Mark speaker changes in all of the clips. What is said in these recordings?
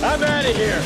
Speaker 1: I'm out of here.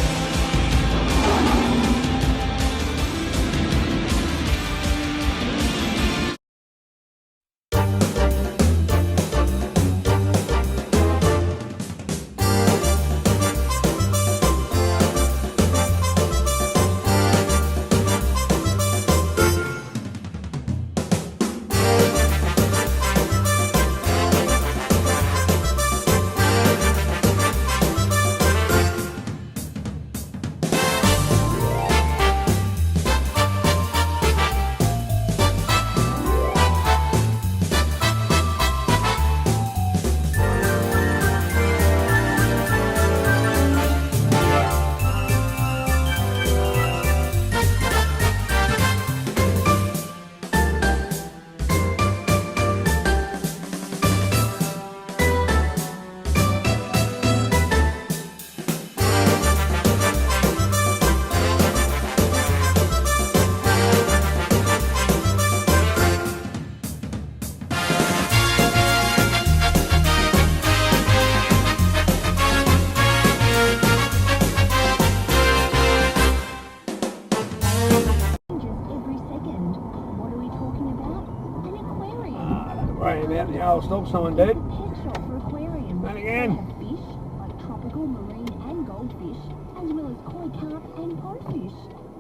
Speaker 2: Right about the old stop sign, dude.
Speaker 3: Pet shop for aquariums.
Speaker 2: And again.
Speaker 3: They have fish, like tropical, marine and goldfish, as well as koi carp and pondfish.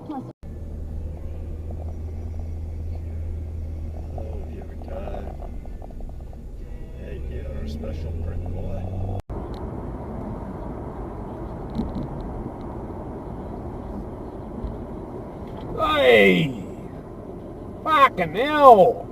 Speaker 3: Plus
Speaker 1: Oh, you're retarded. Hey, you're a special prick boy.
Speaker 2: Hey! Fucking hell!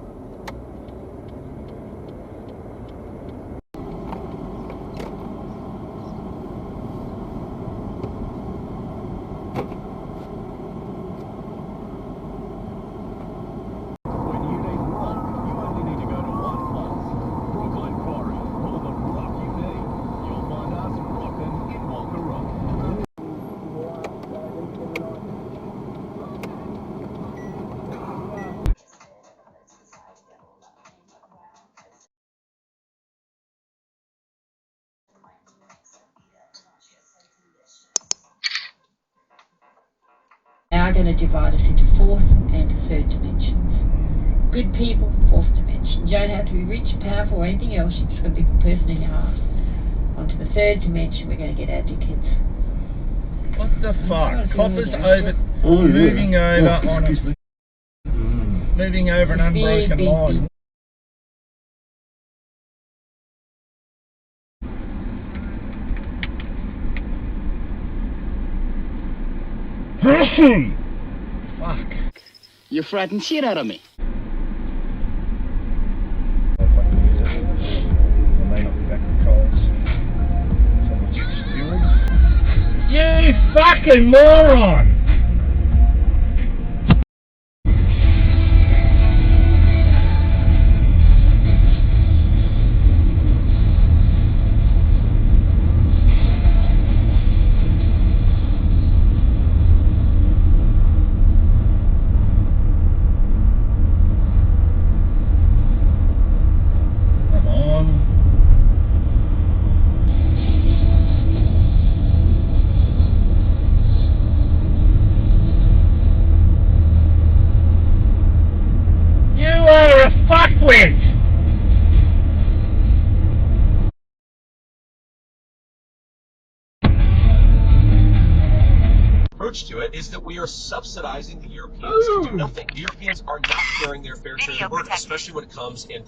Speaker 4: Now going to divide us into fourth and third dimensions. Good people, fourth dimension. You don't have to be rich, powerful or anything else, you've just got to be the person in your heart. Onto the third dimension, we're going to get our dickheads.
Speaker 1: What the fuck? Copper's over, moving over on a, moving over an unbroken line. Fuck.
Speaker 5: You frightened shit out of me.
Speaker 1: I may not be back with Coles. So much experience. You fucking moron! Fuckwit!
Speaker 6: Approach to it is that we are subsidizing the Europeans to do nothing. The Europeans are not carrying their fair share of the burden, especially when it comes in.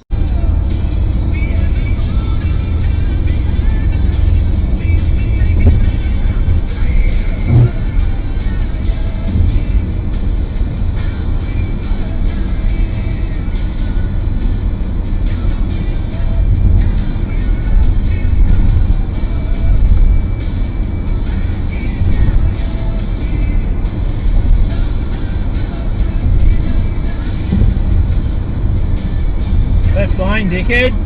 Speaker 1: Left line, dickhead.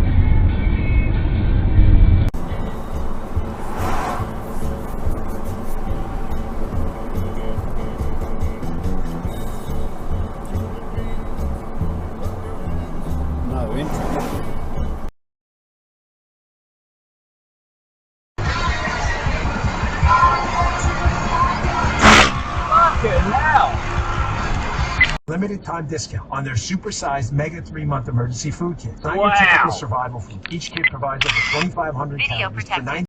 Speaker 7: Limited time discount on their supersized Mega 3-month emergency food kit. Not your
Speaker 2: Wow.
Speaker 7: typical survival food. Each kit provides over 2,500 calories for 9.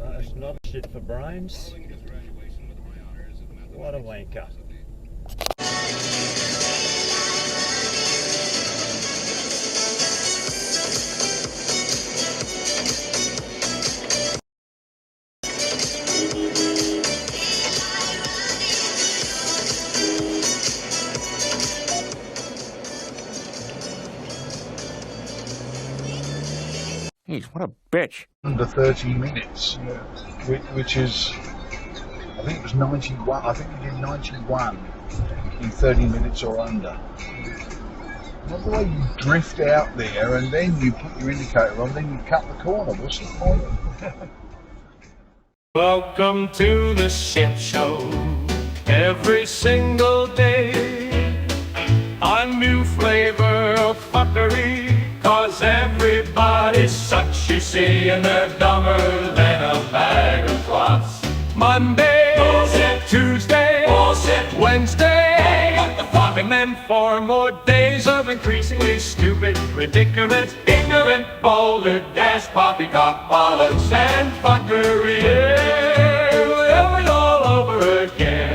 Speaker 8: That's not shit for brains. What a wanker.
Speaker 2: Jeez, what a bitch.
Speaker 9: Under 30 minutes, which is, I think it was 91. I think we did 91 in 30 minutes or under. Not the way you drift out there and then you put your indicator on, then you cut the corner. What's the point?
Speaker 10: Welcome to the shit show. Every single day, a new flavor of fuckery. Cause everybody sucks, you see, and they're dumber than a bag of clots. Monday, bullshit. Tuesday, bullshit. Wednesday, what the fuck? And then 4 more days of increasingly stupid, ridiculous, ignorant, balderdash, poppycock, bollocks, and fuckery. Yeah, it all over again.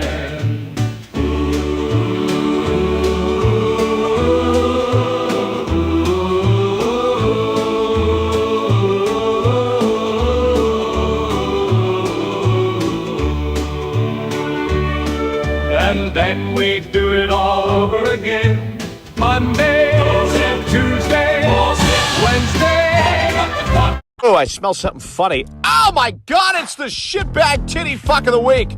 Speaker 10: And then we do it all over again. Monday, bullshit. Tuesday, bullshit. Wednesday, what the fuck?
Speaker 2: Oh, I smell something funny. Oh my God, it's the shitbag titty fuck of the week.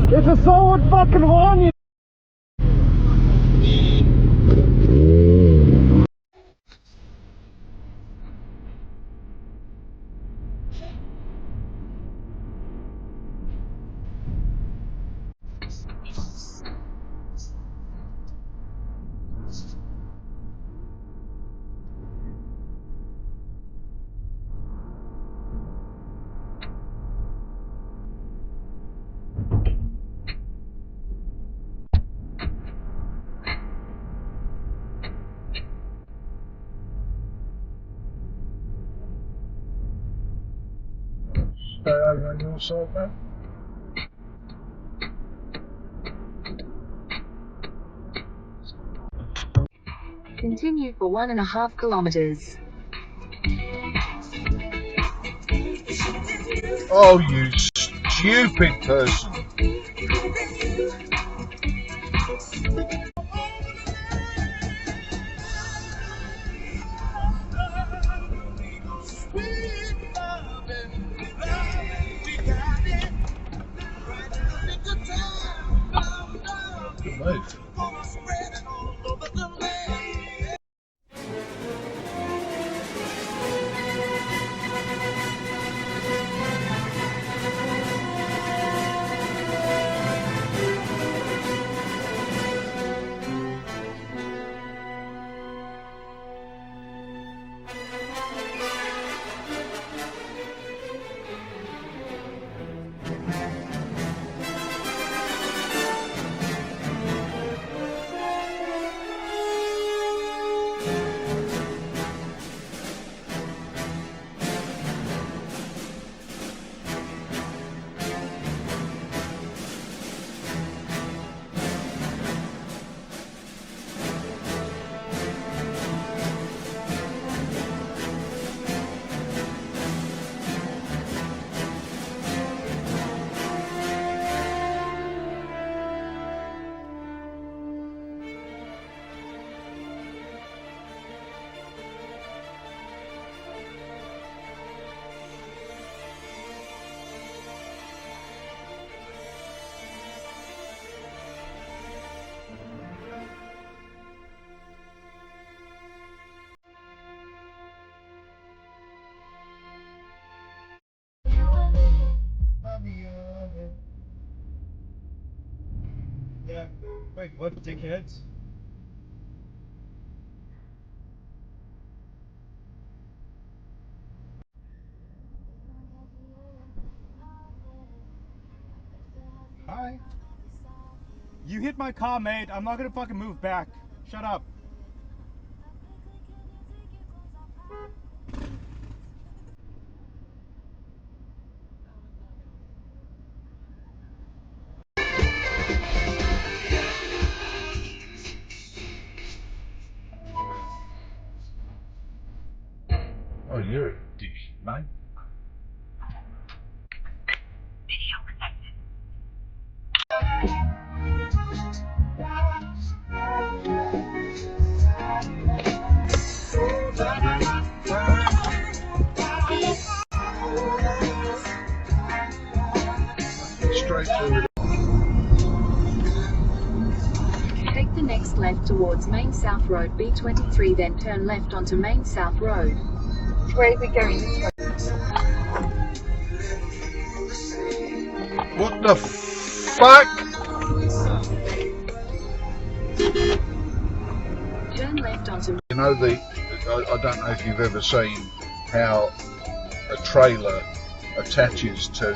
Speaker 2: It's a solid fucking horn, you.
Speaker 9: Stay over on your side, man.
Speaker 3: Continue for 1.5 kilometers.
Speaker 9: Oh, you stupid person. Good move.
Speaker 8: Wait, what dickheads?
Speaker 9: Hi.
Speaker 8: You hit my car, mate. I'm not gonna fucking move back. Shut up.
Speaker 9: Oh, you're a dick, mate. Straight through it.
Speaker 11: Take the next left towards Main South Road B23, then turn left onto Main South Road. Where are we going?
Speaker 9: What the fuck?
Speaker 11: Turn left onto...
Speaker 9: You know, I don't know if you've ever seen how a trailer attaches to...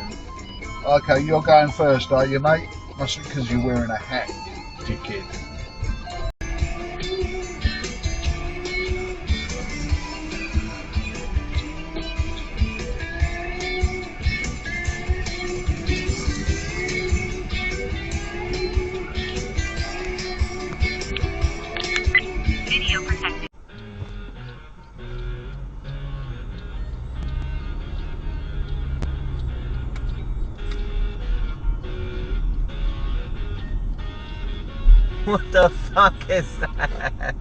Speaker 9: Okay, you're going first, are you, mate? Must be because you're wearing a hat, dickhead.
Speaker 11: Video protected.
Speaker 1: What the fuck is that?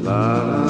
Speaker 10: La, la.